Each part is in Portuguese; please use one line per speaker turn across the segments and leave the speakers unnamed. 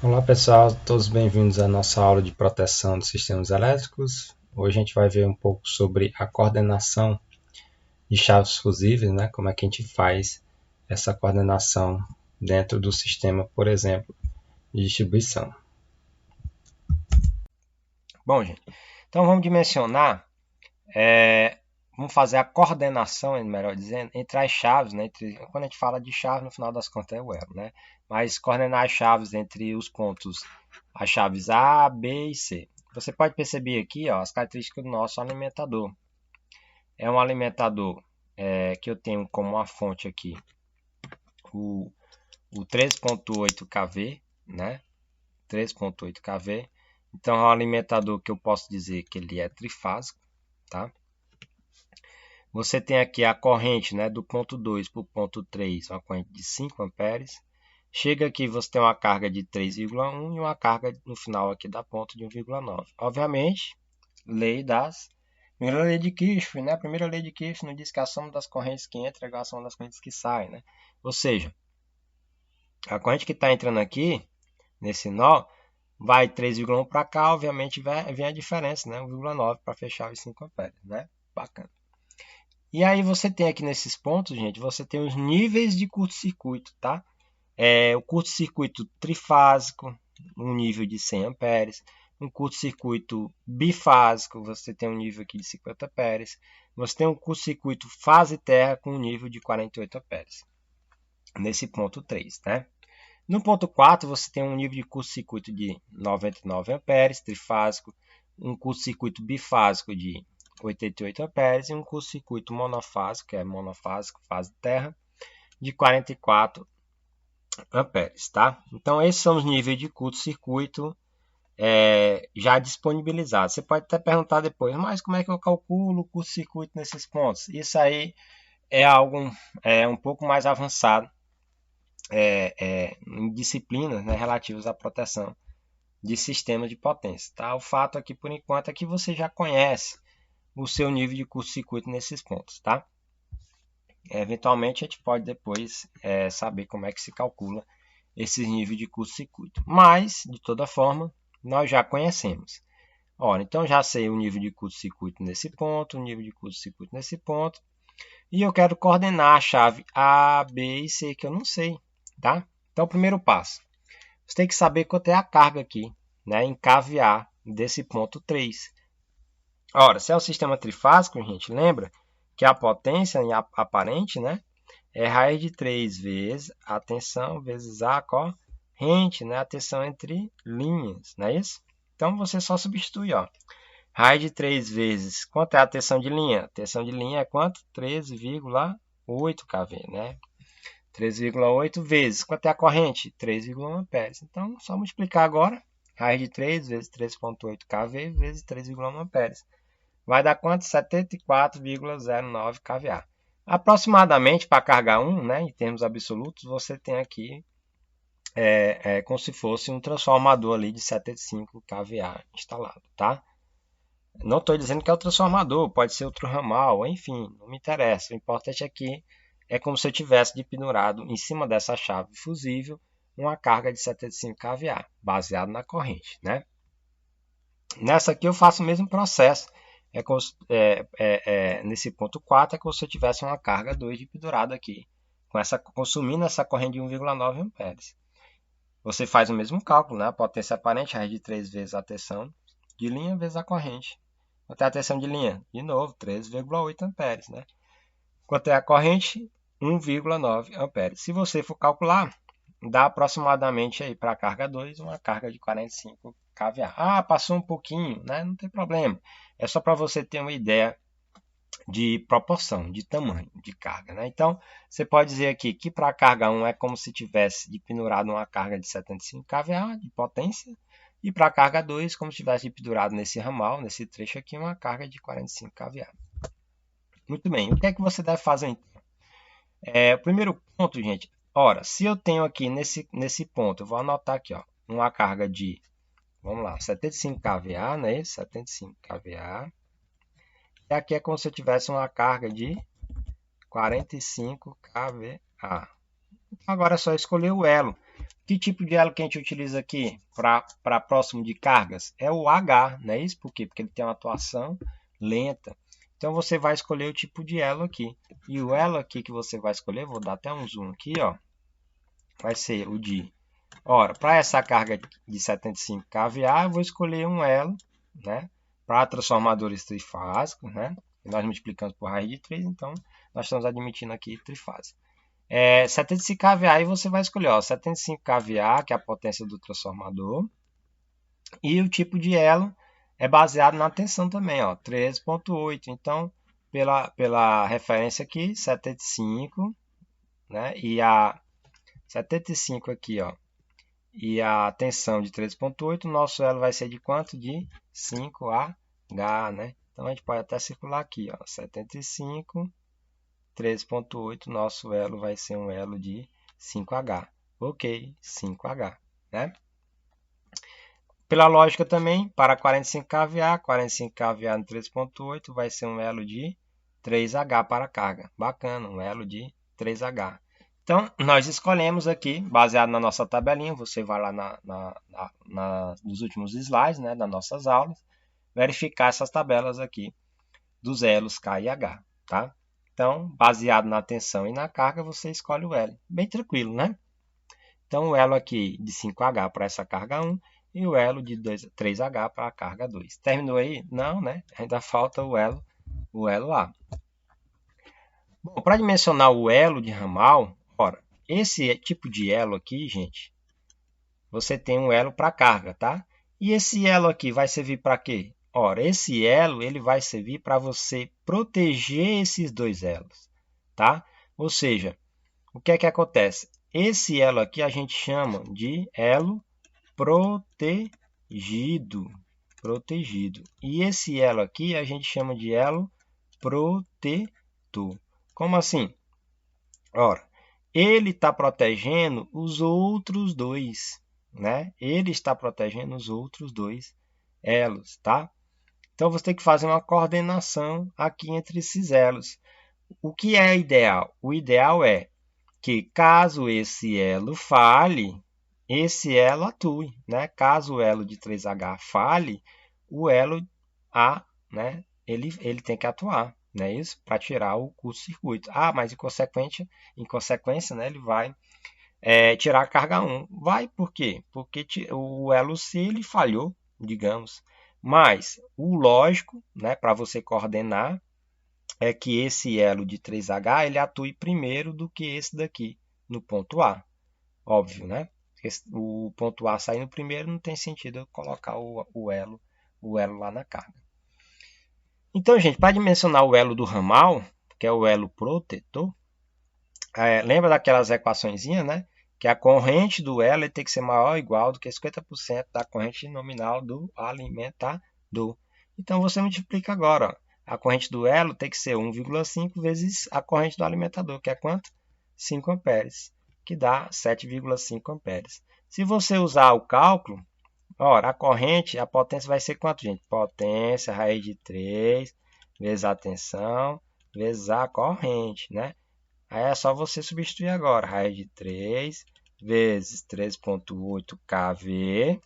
Olá pessoal, todos bem-vindos à nossa aula de proteção dos sistemas elétricos. Hoje a gente vai ver um pouco sobre a coordenação de chaves fusíveis, né? Como é que a gente faz essa coordenação dentro do sistema, por exemplo, de distribuição.
Bom, gente, então vamos dimensionar, vamos fazer a coordenação, melhor dizendo, entre as chaves, né? Quando a gente fala de chave, no final das contas é o elo, né? Mas coordenar as chaves entre os pontos, as chaves A, B e C. Você pode perceber aqui, ó, as características do nosso alimentador. É um alimentador que eu tenho como uma fonte aqui o 13.8 kV, né? 13.8 kV. Então é um alimentador que eu posso dizer que ele é trifásico, tá? Você tem aqui a corrente, né, do ponto 2 para o ponto 3, uma corrente de 5 amperes. Chega aqui, você tem uma carga de 3,1 e uma carga no final aqui da ponta de 1,9. Obviamente, primeira lei de Kirchhoff, né? A primeira lei de Kirchhoff nos diz que a soma das correntes que entram é igual à soma das correntes que saem, né? Ou seja, a corrente que está entrando aqui, nesse nó, vai 3,1 para cá, obviamente vem a diferença, né? 1,9 para fechar os 5 amperes, né? Bacana. E aí você tem aqui nesses pontos, gente, você tem os níveis de curto-circuito, tá? O curto-circuito trifásico, um nível de 100 amperes. Um curto-circuito bifásico, você tem um nível aqui de 50 amperes. Você tem um curto-circuito fase-terra com um nível de 48 amperes. Nesse ponto 3, né? No ponto 4, você tem um nível de curto-circuito de 99 amperes, trifásico. Um curto-circuito bifásico de 88 amperes e um curto-circuito monofásico, que é monofásico, fase terra, de 44 amperes, tá? Então, esses são os níveis de curto-circuito já disponibilizados. Você pode até perguntar depois, mas como é que eu calculo o curto-circuito nesses pontos? Isso aí é algo um pouco mais avançado em disciplinas, né, relativas à proteção de sistemas de potência, tá? O fato aqui, por enquanto, é que você já conhece o seu nível de curto-circuito nesses pontos, tá? Eventualmente a gente pode depois saber como é que se calcula esses níveis de curto-circuito. Mas, de toda forma, nós já conhecemos. Ora, então já sei o nível de curto-circuito nesse ponto, o nível de curto-circuito nesse ponto. E eu quero coordenar a chave A, B e C, que eu não sei, tá? Então, primeiro passo. Você tem que saber quanto é a carga aqui, né, em kVA desse ponto 3. Ora, se é o sistema trifásico, gente, lembra que a potência aparente, né, é raiz de 3 vezes a tensão vezes a corrente, né, a tensão entre linhas, não é isso? Então, você só substitui, ó. Raiz de 3 vezes, quanto é a tensão de linha? A tensão de linha é quanto? 13,8 kV, né? 3,8 vezes, quanto é a corrente? 3,1 amperes. Então, só multiplicar agora. Raiz de 3 vezes 3,8 kV vezes 3,1 amperes. Vai dar quanto? 74,09 kVA. Aproximadamente, para carga 1, né, em termos absolutos, você tem aqui como se fosse um transformador ali de 75 kVA instalado, tá? Não estou dizendo que é o transformador, pode ser outro ramal, enfim, não me interessa. O importante aqui é como se eu tivesse de pendurado em cima dessa chave fusível uma carga de 75 kVA, baseado na corrente, né? Nessa aqui eu faço o mesmo processo. Nesse ponto 4 é como se eu tivesse uma carga 2 de pendurado aqui, consumindo essa corrente de 1,9 amperes. Você faz o mesmo cálculo, né? A potência aparente, a raiz de 3 vezes a tensão de linha vezes a corrente. Quanto é a tensão de linha? De novo, 13,8 amperes, né? Quanto é a corrente? 1,9 amperes. Se você for calcular, dá aproximadamente aí para a carga 2 uma carga de 45 kVA. Ah, passou um pouquinho, né? Não tem problema. É só para você ter uma ideia de proporção, de tamanho de carga, né? Então, você pode dizer aqui que para a carga 1 é como se tivesse de pendurado uma carga de 75 kVA de potência, e para a carga 2, como se tivesse de pendurado nesse ramal, nesse trecho aqui, uma carga de 45 kVA. Muito bem, o que é que você deve fazer então? O primeiro ponto, gente, ora, se eu tenho aqui nesse ponto, eu vou anotar aqui, ó, uma carga de, vamos lá, 75 kVA, né? 75 kVA. E aqui é como se eu tivesse uma carga de 45 kVA. Agora é só escolher o elo. Que tipo de elo que a gente utiliza aqui para próximo de cargas? É o H, não é isso? Por quê? Porque ele tem uma atuação lenta. Então você vai escolher o tipo de elo aqui. E o elo aqui que você vai escolher, vou dar até um zoom aqui, ó, vai ser o de... Ora, para essa carga de 75 kVA, eu vou escolher um elo, né, para transformadores trifásicos, né? Nós multiplicamos por raiz de 3, então nós estamos admitindo aqui trifásico. 75 kVA, e você vai escolher, ó, 75 kVA, que é a potência do transformador, e o tipo de elo é baseado na tensão também, ó, 13.8. Então, pela referência aqui, 75, né, e a 75 aqui, ó, e a tensão de 13.8, o nosso elo vai ser de quanto? De 5H, né? Então a gente pode até circular aqui, ó, 75, 13.8, nosso elo vai ser um elo de 5H. Ok, 5H, né? Pela lógica também, para 45 kVA, 45 kVA no 13.8 vai ser um elo de 3H para carga. Bacana, um elo de 3H. Então, nós escolhemos aqui, baseado na nossa tabelinha, você vai lá nos últimos slides, né, das nossas aulas, verificar essas tabelas aqui dos elos K e H, tá? Então, baseado na tensão e na carga, você escolhe o elo. Bem tranquilo, né? Então, o elo aqui de 5H para essa carga 1 e o elo de 3H para a carga 2. Terminou aí? Não, né? Ainda falta o elo A. Bom, para dimensionar o elo de ramal, ora, esse tipo de elo aqui, gente, você tem um elo para carga, tá? E esse elo aqui vai servir para quê? Ora, esse elo ele vai servir para você proteger esses dois elos, tá? Ou seja, o que é que acontece? Esse elo aqui a gente chama de elo protegido. E esse elo aqui a gente chama de elo protetor. Como assim? Ora, ele está protegendo os outros dois, né? Ele está protegendo os outros dois elos, tá? Então você tem que fazer uma coordenação aqui entre esses elos. O que é ideal? O ideal é que caso esse elo falhe, esse elo atue, né? Caso o elo de 3H falhe, o elo A, né? Ele tem que atuar, né? Isso para tirar o curto-circuito. Ah, mas em consequência, né? Ele vai tirar a carga 1. Vai por quê? Porque o elo C ele falhou, digamos. Mas o lógico, né? Para você coordenar, é que esse elo de 3H ele atue primeiro do que esse daqui no ponto A. Óbvio, né? O ponto A saindo primeiro não tem sentido eu colocar o elo lá na carga. Então, gente, para dimensionar o elo do ramal, que é o elo protetor, lembra daquelas equaçõezinhas, né? Que a corrente do elo tem que ser maior ou igual do que 50% da corrente nominal do alimentador. Então, você multiplica agora, ó. A corrente do elo tem que ser 1,5 vezes a corrente do alimentador, que é quanto? 5 amperes, que dá 7,5 amperes. Se você usar o cálculo, ora, a corrente, a potência vai ser quanto, gente? Potência, raiz de 3, vezes a tensão, vezes a corrente, né? Aí é só você substituir agora, raiz de 3 vezes 3,8 kV,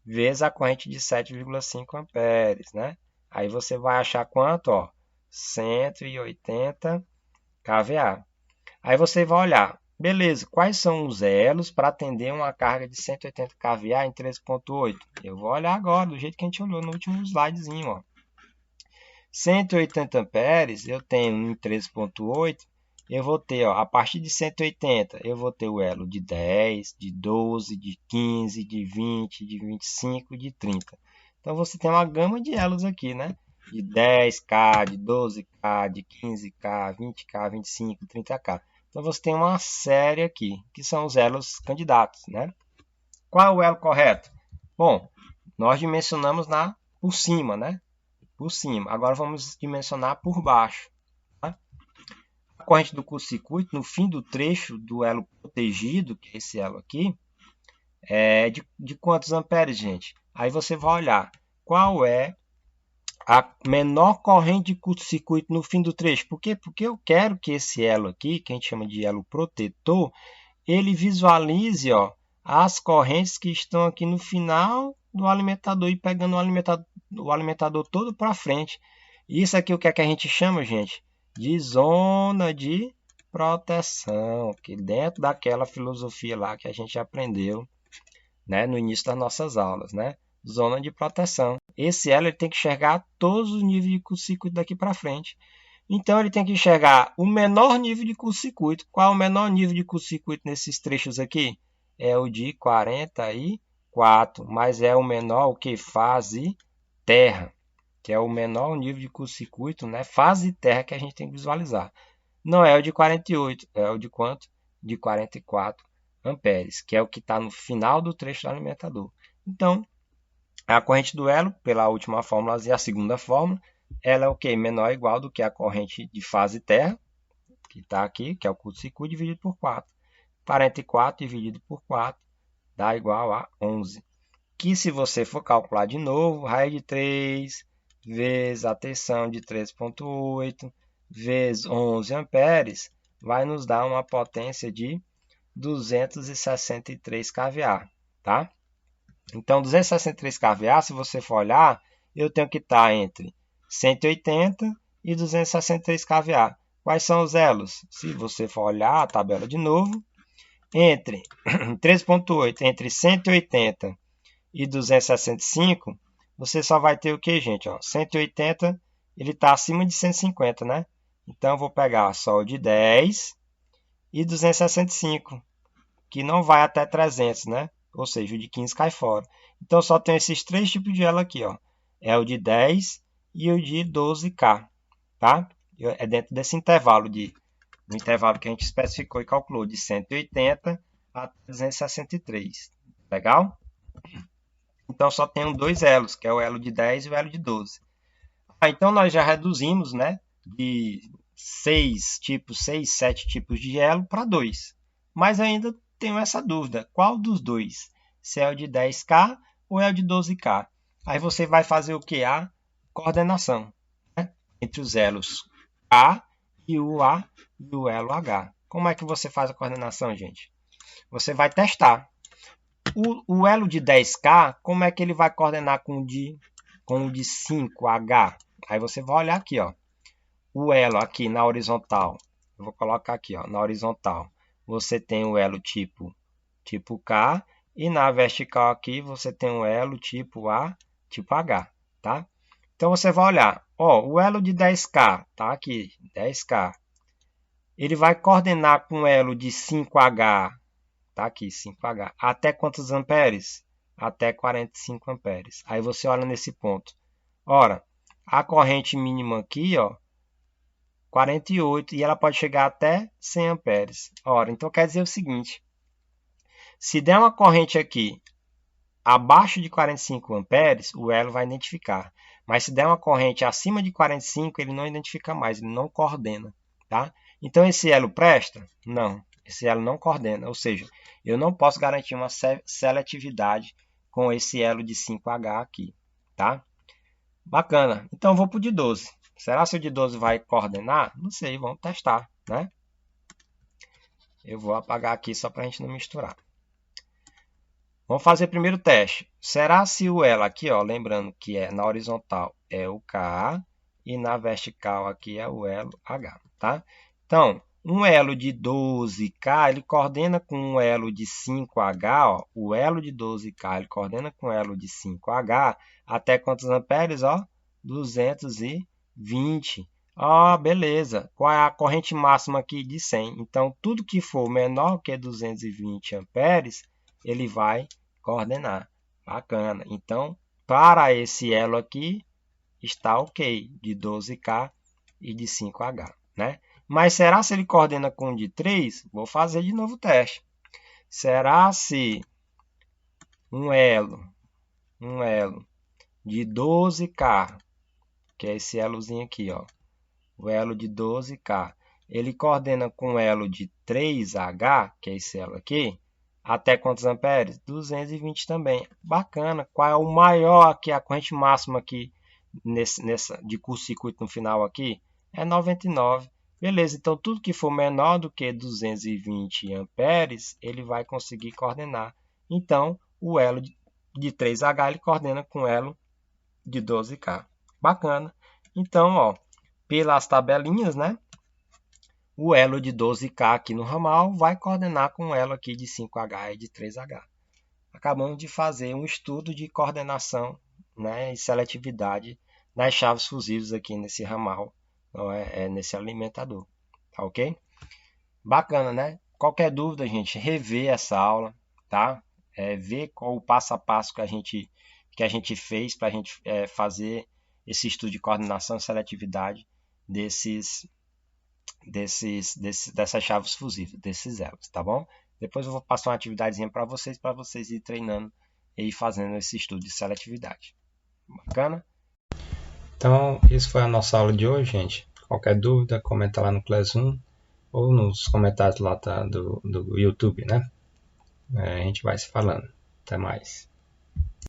vezes a corrente de 7,5 amperes, né? Aí você vai achar quanto? Ó, 180 kVA. Aí você vai olhar, beleza, quais são os elos para atender uma carga de 180 kVA em 13.8? Eu vou olhar agora, do jeito que a gente olhou no último slidezinho. Ó. 180 amperes, eu tenho em 13.8, eu vou ter, ó, a partir de 180, eu vou ter o elo de 10, de 12, de 15, de 20, de 25 e de 30. Então você tem uma gama de elos aqui, né? De 10K, de 12K, de 15K, 20K, 25, 30K. Então você tem uma série aqui, que são os elos candidatos, né? Qual é o elo correto? Bom, nós dimensionamos por cima, né? Por cima. Agora vamos dimensionar por baixo. Tá? A corrente do curto-circuito, no fim do trecho do elo protegido, que é esse elo aqui, é de quantos amperes, gente? Aí você vai olhar qual é a menor corrente de curto-circuito no fim do trecho. Por quê? Porque eu quero que esse elo aqui, que a gente chama de elo protetor, ele visualize, ó, as correntes que estão aqui no final do alimentador e pegando o alimentador todo para frente. Isso aqui o que é que a gente chama, gente? De zona de proteção, que dentro daquela filosofia lá que a gente aprendeu, né, no início das nossas aulas, né? Zona de proteção. Esse elo ele tem que enxergar todos os níveis de curto-circuito daqui para frente. Então ele tem que enxergar o menor nível de curto-circuito. Qual é o menor nível de curto-circuito nesses trechos aqui? É o de 44, mas é o menor o que? Fase terra, que é o menor nível de curto-circuito, né? Fase terra que a gente tem que visualizar. Não é o de 48, é o de quanto? De 44 amperes, que é o que está no final do trecho do alimentador. Então, a corrente do elo, pela última fórmula, a segunda fórmula, ela é o que? Menor ou igual do que a corrente de fase terra, que está aqui, que é o curto-circuito, dividido por 4. 44 dividido por 4 dá igual a 11. Que se você for calcular de novo, raiz de 3 vezes a tensão de 3,8 vezes 11 amperes, vai nos dar uma potência de 263 kVA, tá? Então, 263 kVA, se você for olhar, eu tenho que estar entre 180 e 263 kVA. Quais são os elos? Se você for olhar a tabela de novo, entre 3,8, entre 180 e 265, você só vai ter o que, gente? Ó, 180, ele está acima de 150, né? Então, eu vou pegar só o de 10 e 265, que não vai até 300, né? Ou seja, o de 15 cai fora. Então, só tem esses três tipos de elo aqui, ó. É o de 10 e o de 12K, tá? É dentro desse intervalo, do intervalo que a gente especificou e calculou, de 180 a 363. Legal? Então, só tem dois elos, que é o elo de 10 e o elo de 12. Então, nós já reduzimos, né, de 6, 7 tipos de elo para 2. Mas ainda tenho essa dúvida, qual dos dois? Se é o de 10K ou é o de 12K? Aí você vai fazer o que? A coordenação, né, entre os elos K e o A e o elo H. Como é que você faz a coordenação, gente? Você vai testar. O elo de 10K, como é que ele vai coordenar com o de 5H? Aí você vai olhar aqui, ó. O elo aqui na horizontal, eu vou colocar aqui, ó, na horizontal, você tem o elo tipo K, e na vertical aqui você tem o elo tipo A, tipo H, tá? Então você vai olhar, ó, o elo de 10K, tá aqui, 10K, ele vai coordenar com o elo de 5H, tá aqui, 5H, até quantos amperes? Até 45 amperes. Aí você olha nesse ponto. Ora, a corrente mínima aqui, ó, 48, e ela pode chegar até 100 amperes. Ora, então quer dizer o seguinte, se der uma corrente aqui abaixo de 45 amperes, o elo vai identificar. Mas se der uma corrente acima de 45, ele não identifica mais, ele não coordena, tá? Então esse elo presta? Não, esse elo não coordena, ou seja, eu não posso garantir uma seletividade com esse elo de 5H aqui, tá? Bacana, então eu vou para o de 12. Será que o de 12 vai coordenar? Não sei, vamos testar, né? Eu vou apagar aqui só para a gente não misturar. Vamos fazer primeiro o teste. Será se o elo aqui, ó, lembrando que é na horizontal é o K e na vertical aqui é o elo H, tá? Então, um elo de 12K, ele coordena com um elo de 5H, ó, o elo de 12K, ele coordena com o elo de 5H, até quantos amperes, ó? 220. Ah, beleza. Qual é a corrente máxima aqui de 100? Então, tudo que for menor que 220 amperes, ele vai coordenar. Bacana. Então, para esse elo aqui, está ok, de 12K e de 5H, né? Mas será se ele coordena com o de 3? Vou fazer de novo o teste. Será se um elo de 12K, que é esse elozinho aqui, ó, o elo de 12K, ele coordena com o elo de 3H, que é esse elo aqui, até quantos amperes? 220 também. Bacana. Qual é o maior aqui, a corrente máxima aqui de curto-circuito no final aqui? É 99. Beleza, então tudo que for menor do que 220 amperes, ele vai conseguir coordenar. Então, o elo de 3H ele coordena com o elo de 12K. Bacana. Então, ó, pelas tabelinhas, né? O elo de 12K aqui no ramal vai coordenar com o elo aqui de 5H e de 3H. Acabamos de fazer um estudo de coordenação, né, e seletividade das chaves fusíveis aqui nesse ramal, nesse alimentador. Tá ok? Bacana, né? Qualquer dúvida, gente, rever essa aula, tá? Ver qual o passo a passo que a gente fez para a gente fazer esse estudo de coordenação e seletividade dessas chaves fusíveis, desses elos, tá bom? Depois eu vou passar uma atividadezinha para vocês ir treinando e ir fazendo esse estudo de seletividade. Bacana?
Então, isso foi a nossa aula de hoje, gente. Qualquer dúvida, comenta lá no Classroom ou nos comentários lá do YouTube, né? A gente vai se falando. Até mais.